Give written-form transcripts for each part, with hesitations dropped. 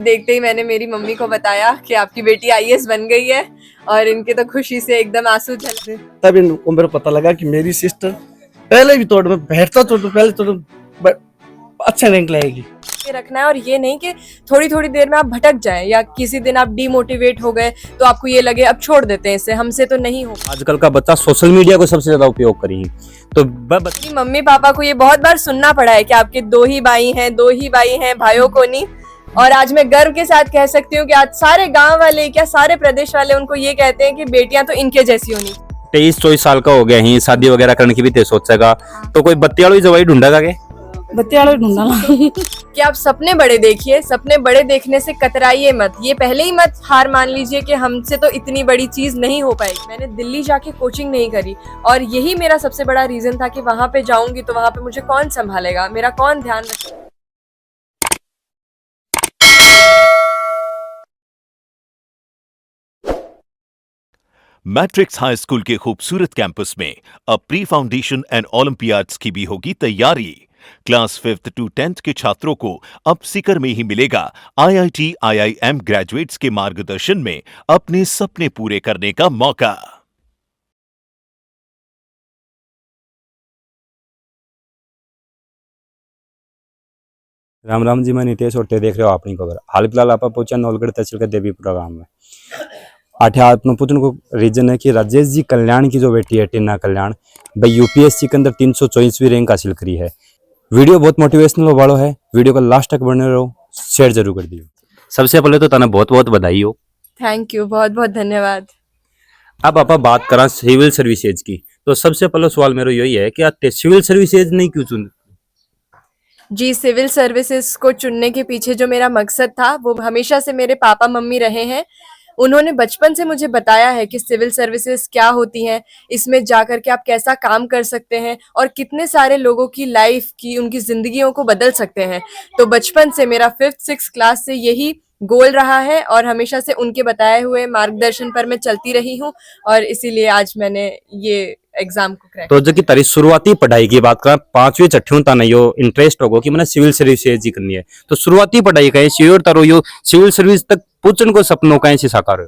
देखते ही मैंने मेरी मम्मी को बताया कि आपकी बेटी आईएएस बन गई है और इनके तो खुशी से एकदम आंसू झलके। तब इनको मेरे पता लगा कि मेरी सिस्टर पहले भी तोड़ में बैठता तो पहले तो अच्छा रैंक लाएगी। रखना है और ये नहीं कि थोड़ी थोड़ी देर में आप भटक जाएं या किसी दिन आप डीमोटिवेट हो गए तो आपको ये लगे अब छोड़ देते हैं इसे, हमसे तो नहीं हो। आजकल का बच्चा सोशल मीडिया को सबसे ज्यादा उपयोग करी तो मम्मी पापा को ये बहुत बार सुनना पड़ा है कि आपके दो ही भाई हैं भाइयों को नहीं। और आज मैं गर्व के साथ कह सकती हूँ कि आज सारे गांव वाले क्या सारे प्रदेश वाले उनको ये कहते हैं कि बेटियां तो इनके जैसी होनी। 23-24 साल का हो गया ही शादी वगैरह करने की भी ते सोचेगा तो कोई बत्ती वाली जवाई ढूंढेगा के बत्ती वाला ढूंढना कि आप सपने बड़े देखिए, सपने बड़े देखने से कतराइए मत। ये पहले ही मत हार मान लीजिए कि हमसे तो इतनी बड़ी चीज नहीं हो पाएगी। मैंने दिल्ली जाके कोचिंग नहीं करी और यही मेरा सबसे बड़ा रीजन था कि वहां पे जाऊंगी तो वहां पे मुझे कौन संभालेगा, मेरा कौन ध्यान रखेगा। मैट्रिक्स हाई स्कूल के खूबसूरत कैंपस में अब प्री फाउंडेशन एंड ओलंपियाड्स की भी होगी तैयारी। क्लास 5th to 10th के छात्रों को अब सीकर में ही मिलेगा IIT IIM ग्रेजुएट्स के मार्गदर्शन में अपने सपने पूरे करने का मौका। राम राम जी, मैं नितेश और ते देख रहे हो अपनी खबर। हाल फिलहाल आप पहुंचा नौलगढ़ तहसील के देवी प्रोग्राम में। आठे आपने पूछने को रीजन है कि राजेश जी कल्याण की जो बेटी है टीना कल्याण भाई यूपीएससी के अंदर 324वीं रैंक हासिल करी है। वीडियो बहुत मोटिवेशनल वालों है, वीडियो को लास्ट तक बने रहो, शेयर जरूर कर दियो। सबसे पहले तो तना बहुत बहुत बधाई हो। थैंक यू, बहुत बहुत धन्यवाद। अब आप बात करा सिविल सर्विसेज की तो सबसे पहला सवाल मेरा यही है कि आप सिविल सर्विसेज नहीं क्यों चुन? जी, सिविल सर्विसेज को चुनने के पीछे जो मेरा मकसद था वो हमेशा से मेरे पापा मम्मी रहे हैं। उन्होंने बचपन से मुझे बताया है कि सिविल सर्विसेज क्या होती हैं, इसमें जाकर के आप कैसा काम कर सकते हैं और कितने सारे लोगों की लाइफ की उनकी जिंदगियों को बदल सकते हैं। तो बचपन से मेरा 5th-6th क्लास से यही गोल रहा है और हमेशा से उनके बताए हुए मार्गदर्शन पर मैं चलती रही हूँ और इसीलिए आज मैंने ये एग्जाम को क्रैक। तो जो कि तारी शुरुआती पढ़ाई की बात करें 5वीं 6वीं ता नहीं हो इंटरेस्ट होगा कि मैंने सिविल सर्विसेज ही करनी है तो शुरुआती पढ़ाई कहीं श्योर तारो यो सिविल सर्विस तक पूछन को सपनों कहीं से साकार हो?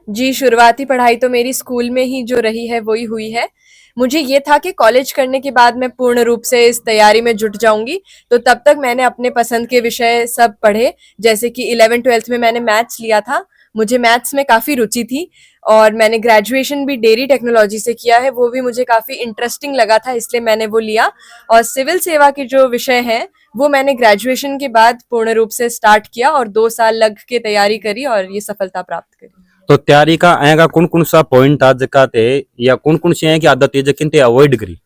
जी, शुरुआती पढ़ाई तो मेरी स्कूल में ही जो रही है वही हुई है। मुझे ये था कि कॉलेज करने के बाद मैं पूर्ण रूप से इस तैयारी में जुट जाऊंगी, तो तब तक मैंने अपने पसंद के विषय सब पढ़े। जैसे कि 11th-12th में मैंने मैथ्स लिया था, मुझे मैथ्स में काफ़ी रुचि थी और मैंने ग्रेजुएशन भी डेयरी टेक्नोलॉजी से किया है, वो भी मुझे काफ़ी इंटरेस्टिंग लगा था इसलिए मैंने वो लिया। और सिविल सेवा के जो विषय हैं वो मैंने ग्रेजुएशन के बाद पूर्ण रूप से स्टार्ट किया और 2 साल लग के तैयारी करी और ये सफलता प्राप्त करी। तो तैयारी का आएगा कौन कौन सा पॉइंट आज जकाते या कौन कौन सी है कि आदत है जकिन ते अवॉइड करी?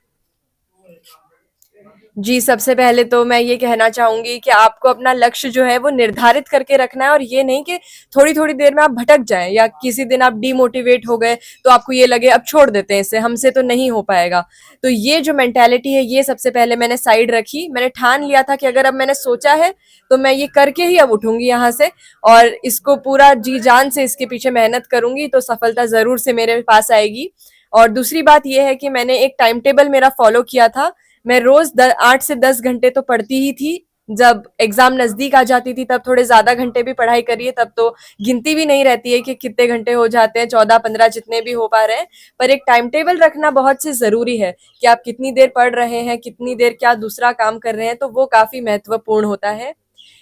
जी, सबसे पहले तो मैं ये कहना चाहूँगी कि आपको अपना लक्ष्य जो है वो निर्धारित करके रखना है और ये नहीं कि थोड़ी-थोड़ी देर में आप भटक जाएँ या किसी दिन आप डीमोटिवेट हो गए तो आपको ये लगे अब छोड़ देते हैं इसे, हमसे तो नहीं हो पाएगा। तो ये जो मेंटालिटी है ये सबसे पहले मैंने साइड रखी। मैंने ठान लिया था कि अगर अब मैंने सोचा है तो मैं ये करके ही अब उठूँगी यहाँ से और इसको पूरा जी-जान से इसके पीछे मेहनत करूँगी तो सफलता ज़रूर से मेरे पास आएगी। और दूसरी बात ये है कि मैंने एक टाइम टेबल मेरा फ़ॉलो किया था। मैं रोज 8 से 10 घंटे तो पढ़ती ही थी। जब एग्जाम नजदीक आ जाती थी तब थोड़े ज्यादा घंटे भी पढ़ाई करिए, तब तो गिनती भी नहीं रहती है कि कितने घंटे हो जाते हैं, 14-15 जितने भी हो पा रहे हैं। पर एक टाइम टेबल रखना बहुत से जरूरी है कि आप कितनी देर पढ़ रहे हैं, कितनी देर क्या दूसरा काम कर रहे हैं, तो वो काफी महत्वपूर्ण होता है।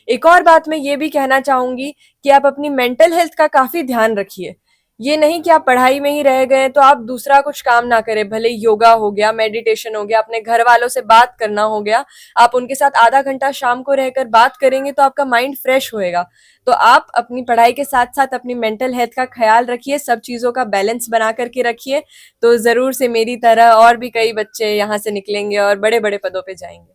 एक और बात मैं ये भी कहना चाहूंगी कि आप अपनी मेंटल हेल्थ का काफी ध्यान रखिए। ये नहीं कि आप पढ़ाई में ही रह गए तो आप दूसरा कुछ काम ना करें, भले योगा हो गया, मेडिटेशन हो गया, अपने घर वालों से बात करना हो गया, आप उनके साथ आधा घंटा शाम को रहकर बात करेंगे तो आपका माइंड फ्रेश होएगा। तो आप अपनी पढ़ाई के साथ साथ अपनी मेंटल हेल्थ का ख्याल रखिए, सब चीज़ों का बैलेंस बना करके रखिए, तो ज़रूर से मेरी तरह और भी कई बच्चे यहाँ से निकलेंगे और बड़े-बड़े पदों पे जाएंगे।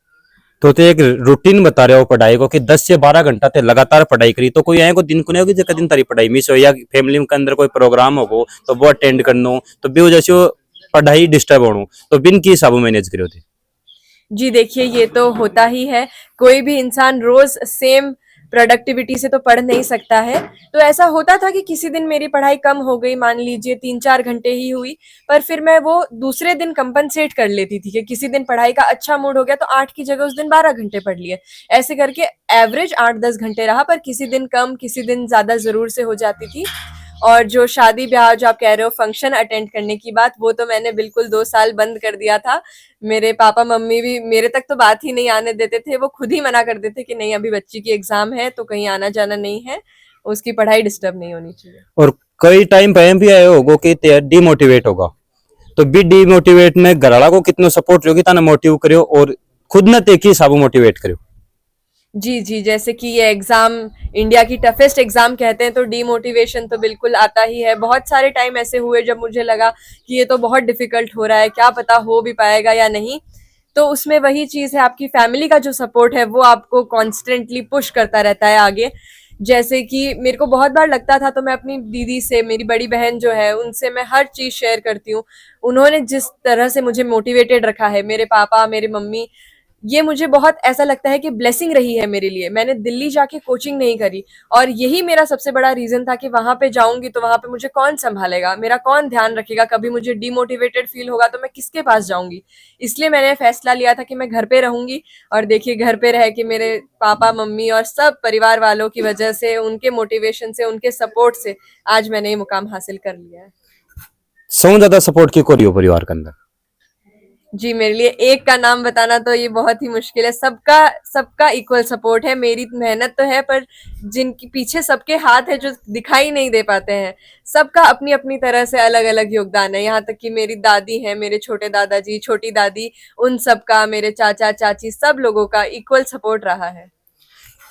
तो ते एक रूटीन बता रहे हो पढ़ाई को कि 10 से 12 घंटा ते लगातार पढ़ाई करी तो कोई आए को दिन को नहीं होगी जब दिन तारी पढ़ाई मिस हो या फैमिली के अंदर कोई प्रोग्राम हो तो वो अटेंड करनो तो भी वजह से पढ़ाई डिस्टर्ब होनो तो बिन की हिसाब मैनेज करो थे? जी देखिए, ये तो होता ही है। कोई भी इंसान रोज सेम प्रोडक्टिविटी से तो पढ़ नहीं सकता है। तो ऐसा होता था कि किसी दिन मेरी पढ़ाई कम हो गई, मान लीजिए 3-4 घंटे ही हुई, पर फिर मैं वो दूसरे दिन कंपनसेट कर लेती थी कि किसी दिन पढ़ाई का अच्छा मूड हो गया तो 8 की जगह उस दिन 12 घंटे पढ़ लिए। ऐसे करके एवरेज 8-10 घंटे रहा, पर किसी दिन कम, किसी दिन ज़्यादा ज़रूर से हो जाती थी। और जो शादी-ब्याह जो आप कह रहे हो फंक्शन अटेंड करने की बात, वो तो मैंने बिल्कुल 2 साल बंद कर दिया था। मेरे पापा-मम्मी भी मेरे तक तो बात ही नहीं आने देते थे, वो खुद ही मना कर देते कि नहीं अभी बच्ची की एग्ज़ाम है तो कहीं आना-जाना नहीं है, उसकी पढ़ाई डिस्टर्ब नहीं होनी चाहिए। और कई टाइम पे एम भी आए होगो कि ते डिमोटिवेट होगा, तो बी डिमोटिवेट में घरवाला को कितनो सपोर्ट करो कि ताने मोटिव करियो और खुद न ते की हिसाब मोटिवेट करियो। जी, जी, जैसे कि ये एग्ज़ाम इंडिया की टफ़ेस्ट एग्ज़ाम कहते हैं तो डीमोटिवेशन तो बिल्कुल आता ही है। बहुत सारे टाइम ऐसे हुए जब मुझे लगा कि ये तो बहुत डिफ़िकल्ट हो रहा है, क्या पता हो भी पाएगा या नहीं। तो उसमें वही चीज़ है, आपकी फैमिली का जो सपोर्ट है वो आपको कॉन्स्टेंटली पुश करता रहता है आगे। जैसे कि मेरे को बहुत बार लगता था तो मैं अपनी दीदी से, मेरी बड़ी बहन जो है उनसे मैं हर चीज़ शेयर करती हूँ। उन्होंने जिस तरह से मुझे मोटिवेटेड रखा है, मेरे पापा, मेरी मम्मी, ये मुझे बहुत ऐसा लगता है कि ब्लेसिंग रही है मेरे लिए। मैंने दिल्ली जाके कोचिंग नहीं करी और यही मेरा सबसे बड़ा रीज़न था कि वहाँ पे जाऊँगी तो वहाँ पे मुझे कौन सँभालेगा, मेरा कौन ध्यान रखेगा, कभी मुझे डिमोटिवेटेड फ़ील होगा तो मैं किसके पास जाऊँगी। इसलिए मैंने फैसला लिया था कि मैं घर पे रहूँगी और देखिए घर पे रह के मेरे पापा, मम्मी और सब परिवार वालों की वजह से, उनके मोटिवेशन से, उनके सपोर्ट से आज मैंने ये मुकाम हासिल कर लिया है। सबसे ज्यादा सपोर्ट की करियो परिवार के अंदर? जी, मेरे लिए एक का नाम बताना तो ये बहुत ही मुश्किल है। सबका सबका इक्वल सपोर्ट है। मेरी मेहनत तो है पर जिनके पीछे सबके हाथ है जो दिखाई नहीं दे पाते हैं, सबका अपनी-अपनी तरह से अलग-अलग योगदान है। यहाँ तक कि मेरी दादी हैं, मेरे छोटे दादाजी, छोटी दादी, उन सबका, मेरे चाचा-चाची सब लोगों का इक्वल सपोर्ट रहा है।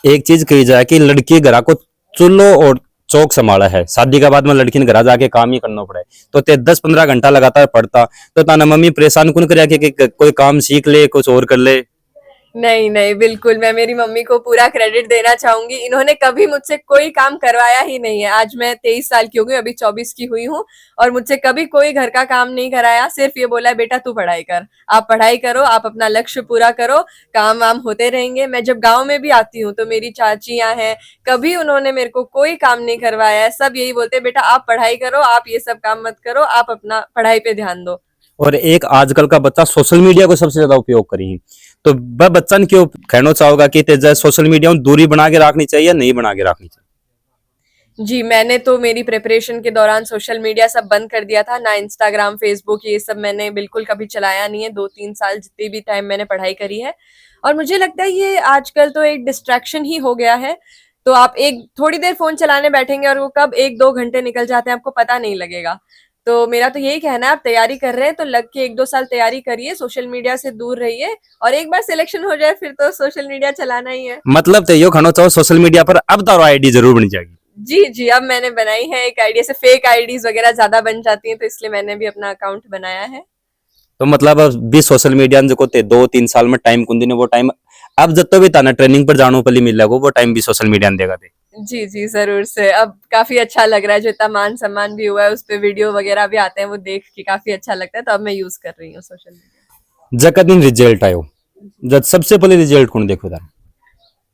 एक चीज कही जाए कि लड़की घरा को चूल्हो और चौक संभाला है, शादी के बाद में लड़की ने घर जाके काम ही करना पड़े, तो ते 10-15 घंटा लगातार पढ़ता तो ताना मम्मी परेशान कौन करे कि कोई काम सीख ले, कुछ और कर ले? नहीं, नहीं, बिल्कुल, मैं मेरी मम्मी को पूरा क्रेडिट देना चाहूँगी। इन्होंने कभी मुझसे कोई काम करवाया ही नहीं है। आज मैं 23 साल की हो गई, अभी 24 की हुई हूँ और मुझसे कभी कोई घर का काम नहीं कराया। सिर्फ़ ये बोला है, "बेटा तू पढ़ाई कर। आप पढ़ाई करो, आप अपना लक्ष्य पूरा करो, काम-वाम होते रहेंगे।" मैं जब गाँव में भी आती हूँ, तो मेरी चाचियाँ हैं, कभी उन्होंने मेरे को कोई काम नहीं करवाया है। सब यही बोलते हैं, "बेटा आप पढ़ाई करो, आप ये सब काम मत करो, आप अपना पढ़ाई पे ध्यान दो।" और एक आजकल का बच्चा सोशल मीडिया को सबसे ज्यादा उपयोग करी है, तो वह बच्चन क्यों कहना चाहोगा कि तेजा सोशल मीडिया में दूरी बना के रखनी चाहिए या नहीं बना के रखनी चाहिए? जी, मैंने तो मेरी प्रिपरेशन के दौरान सोशल मीडिया सब बंद कर दिया था, ना इंस्टाग्राम, फ़ेसबुक ये सब मैंने बिल्कुल कभी चलाया नहीं है, 2-3 साल जितनी भी टाइम मैंने पढ़ाई करी है। और मुझे लगता है ये आजकल तो एक डिस्ट्रैक्शन ही हो गया है, तो आप एक थोड़ी देर फ़ोन चलाने बैठेंगे और वो कब 1-2 घंटे निकल जाते हैं आपको पता नहीं लगेगा। तो मेरा तो यही कहना है, आप तैयारी कर रहे हैं तो लग के 1-2 साल तैयारी करिए, सोशल मीडिया से दूर रहिए और एक बार सिलेक्शन हो जाए फिर तो सोशल मीडिया चलाना ही है। मतलब तो यो कहना चाहो सोशल मीडिया पर अब तारो आईडी जरूर बनी जाएगी? जी, जी, अब मैंने बनाई है एक आईडी, ऐसे फेक आईडीज़ वगैरह ज़्यादा बन जाती हैं, तो इसलिए मैंने भी अपना अकाउंट बनाया है। तो मतलब अब भी सोशल मीडिया जो ते 2-3 साल में टाइम कुंदी ने वो टाइम अब जब तो भी ताना ट्रेनिंग पर जानो पली मिल लगो वो टाइम भी सोशल मीडिया ने देगा ते। जी, जी, ज़रूर से। अब काफ़ी अच्छा लग रहा है, जो इतना मान-सम्मान भी हुआ है, उस पे वीडियो वगैरह भी आते हैं, वो देख के काफ़ी अच्छा लगता है, तो अब मैं यूज़ कर रही हूँ सोशल मीडिया। जका दिन रिजल्ट आयो, जब सबसे पहले रिजल्ट कौन देखो था?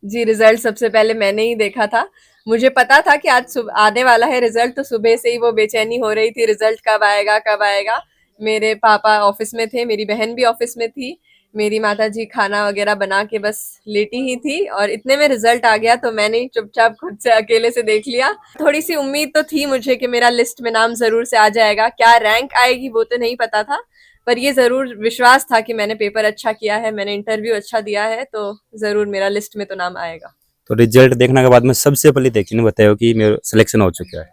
जी, रिज़ल्ट सबसे पहले मैंने ही देखा था। मुझे पता था कि आज आने वाला है रिज़ल्ट, तो सुबह से ही वो बेचैनी हो रही थी, रिज़ल्ट कब आएगा, कब आएगा? मेरे पापा ऑफ़िस में थे, मेरी बहन भी ऑफ़िस में थी, मेरी माताजी खाना वगैरह बना के बस लेटी ही थी और इतने में रिज़ल्ट आ गया, तो मैंने ही चुपचाप खुद से अकेले से देख लिया। थोड़ी-सी उम्मीद तो थी मुझे कि मेरा लिस्ट में नाम ज़रूर से आ जाएगा, क्या रैंक आएगी वो तो नहीं पता था, पर ये ज़रूर विश्वास था कि मैंने पेपर अच्छा किया है, मैंने इंटरव्यू अच्छा दिया है, तो ज़रूर मेरा लिस्ट में तो नाम आएगा। तो रिजल्ट देखने के बाद में सबसे पहले देखी ने बताया कि मेरा सिलेक्शन हो चुका है।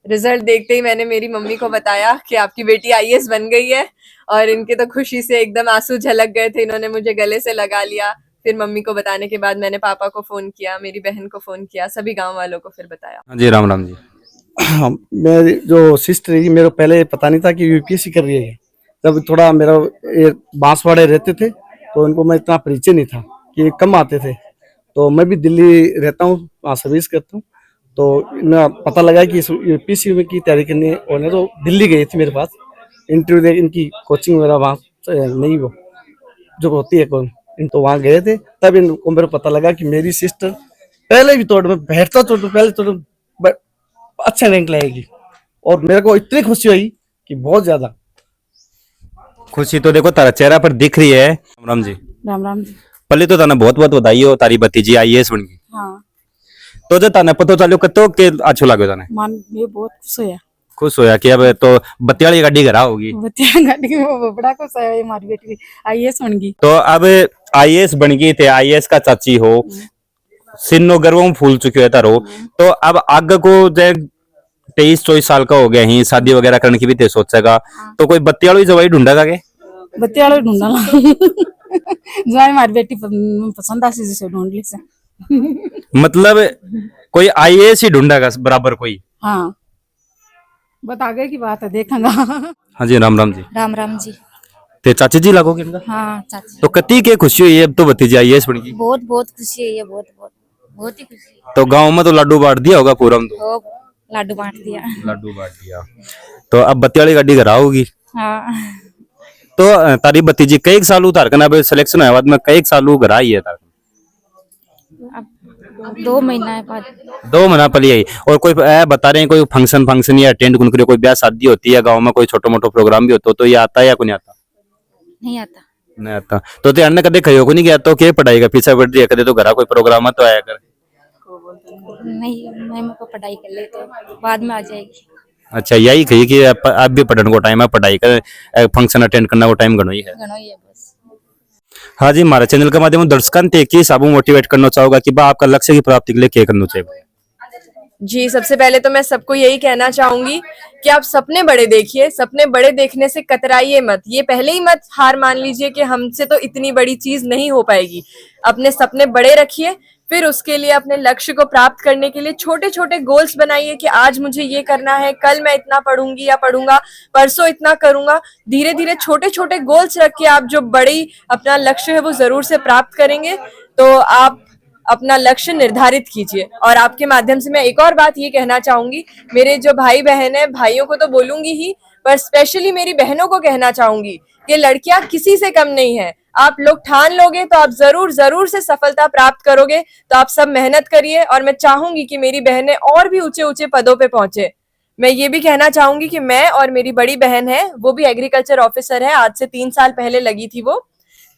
रिजल्ट देखते ही मैंने मेरी मम्मी को बताया कि आपकी बेटी आईएएस बन गई है और इनके तो खुशी से एकदम आंसू झलक गए थे, इन्होंने मुझे गले से लगा लिया। फिर मम्मी को बताने के बाद मैंने पापा को फ़ोन किया, मेरी बहन को फ़ोन किया, सभी गाँव वालों को फिर बताया। हाँ जी, राम राम जी। हाँ, मेरी जो सिस्टर है मेरे को पहले पता नहीं था कि यूपीएससी कर रही है। जब थोड़ा मेरा ये बांसवाड़े रहते थे तो उनको मैं इतना परिचय नहीं था कि ये कम आते थे, तो मैं भी दिल्ली रहता हूँ, वहाँ सर्विस करता हूँ, तो इन्हें पता लगा कि यूपीएससी में की तैयारी करनी है और तो दिल्ली गई थी मेरे पास इंटरव्यू दे, इनकी कोचिंग वगैरह वहाँ नहीं वो जो होती है कौन इन, तो वहाँ गए थे, तब इनको मेरे को पता लगा कि मेरी सिस्टर पहले भी तोड़ में बैठता तो पहले तो अच्छा रैंक लाएगी। और मेरे को इतनी खुशी हुई कि बहुत ज्यादा। खुशी तो देखो तारा चेहरा पर दिख रही है। राम जी, राम राम जी। पहले तो ताने बहुत बहुत बधाई हो, तारी भतीजी आईएएस बन गई। हाँ, तो जो ताने पतो चलो कतो के अच्छो लागो ताने, मन ये बहुत खुश होया। खुश होया कि अब तो बत्तियाली गाड़ी घरा होगी। बच्चा गाड़ी में वो बड़ा खुश है, हमारी बेटी आईएएस बन गई। तो अब आईएएस बन गई थे, आईएएस का चाची हो, सिन्नो गर्वों में फूल चुके हो तारो। तो अब आगे को जो 23-24 साल का हो गया ही, शादी वगैरह करने की भी ते सोचेगा, तो कोई बत्तियाली जवाई ढूंढेगा के? बच्चे वाले ढूंढना जो हमारी बेटी पसंद आसी जिसे ढूंढ ली से। मतलब कोई आईएएस ही ढूंढेगा बराबर कोई। हाँ, बस आगे की बात है, देखेंगा। हाँ जी, राम राम जी। राम राम जी। ते चाची जी लागोगे इनका? हाँ चाची, तो कती के खुशी हुई है अब तो भतीजी आईएएस बन गई। बहुत बहुत खुशी है, ये बहुत बहुत बहुत ही खुशी है। तो गांव में तो लाडू बांट दिया होगा पूरा में तो। वो लाडू बांट दिया। लाडू बांट दिया। तो अब बत्तियाली गाड़ी घर आओगी। हाँ, तो तारी भतीजी कई साल उतार कर अब सिलेक्शन हुआ बाद में कई साल घर आई है तार। अब 2 महीना बाद 2 महीना पली आई। और कोई बता रहे हैं कोई फंक्शन या अटेंड कुन करे, कोई ब्याह शादी होती है गांव में, कोई छोटा मोटा प्रोग्राम भी होता तो ये आता है या कोई नहीं आता? नहीं आता। नहीं आता। तो ते अन्य कदे खयो को नहीं गया तो के पढ़ाई का पीछे बढ़ रही है, कदे तो घरा कोई प्रोग्राम तो आया कर। नहीं, मैं मेरे को पढ़ाई कर ले तो बाद में आ जाएगी। अच्छा, यही कही कि अब भी पढ़ने को टाइम है, पढ़ाई कर फंक्शन अटेंड करना को टाइम घणो ही है। घणो ही है बस। हाँ जी, हमारे चैनल के माध्यम दर्शकों ते की साबु मोटिवेट करना चाहोगा कि बा आपका लक्ष्य की प्राप्ति के लिए क्या करना चाहिए? जी, सबसे पहले तो मैं सबको यही कहना चाहूंगी कि आप सपने बड़े देखिए, सपने बड़े देखने से कतराइए मत। ये पहले ही मत हार मान लीजिए कि हमसे तो इतनी बड़ी चीज नहीं हो पाएगी। अपने सपने बड़े रखिए, फिर उसके लिए अपने लक्ष्य को प्राप्त करने के लिए छोटे छोटे गोल्स बनाइए कि आज मुझे ये करना है, कल मैं इतना पढ़ूंगी या पढ़ूंगा, परसों इतना करूंगा। धीरे धीरे छोटे छोटे गोल्स रख के आप जो बड़ी अपना लक्ष्य है वो जरूर से प्राप्त करेंगे। तो आप अपना लक्ष्य निर्धारित कीजिए। और आपके माध्यम से मैं एक और बात ये कहना चाहूंगी, मेरे जो भाई बहन है, भाइयों को तो बोलूंगी ही, पर स्पेशली मेरी बहनों को कहना चाहूंगी कि लड़कियां किसी से कम नहीं है। आप लोग ठान लोगे तो आप जरूर जरूर से सफलता प्राप्त करोगे। तो आप सब मेहनत करिए और मैं चाहूंगी कि मेरी बहनें और भी ऊंचे ऊंचे पदों पे पहुंचे। मैं ये भी कहना चाहूंगी कि मैं और मेरी बड़ी बहन है, वो भी एग्रीकल्चर ऑफिसर है, आज से 3 साल पहले लगी थी वो।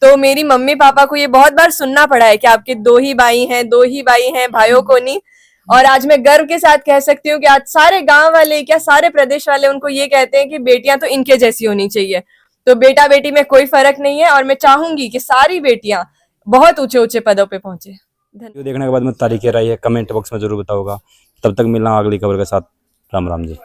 तो मेरी मम्मी पापा को ये बहुत बार सुनना पड़ा है कि आपके 2 ही भाई हैं, भाइयों को नहीं। और आज मैं गर्व के साथ कह सकती हूँ कि आज सारे गांव वाले, क्या सारे प्रदेश वाले उनको ये कहते हैं कि बेटियां तो इनके जैसी होनी चाहिए। तो बेटा बेटी में कोई फर्क नहीं है और मैं चाहूंगी कि सारी बेटियां बहुत ऊंचे ऊंचे पदों पे पहुंचे। वीडियो देखने के बाद में तारीख राय है कमेंट बॉक्स में जरूर बताओगा। तब तक मिलना अगली खबर के साथ। राम राम जी।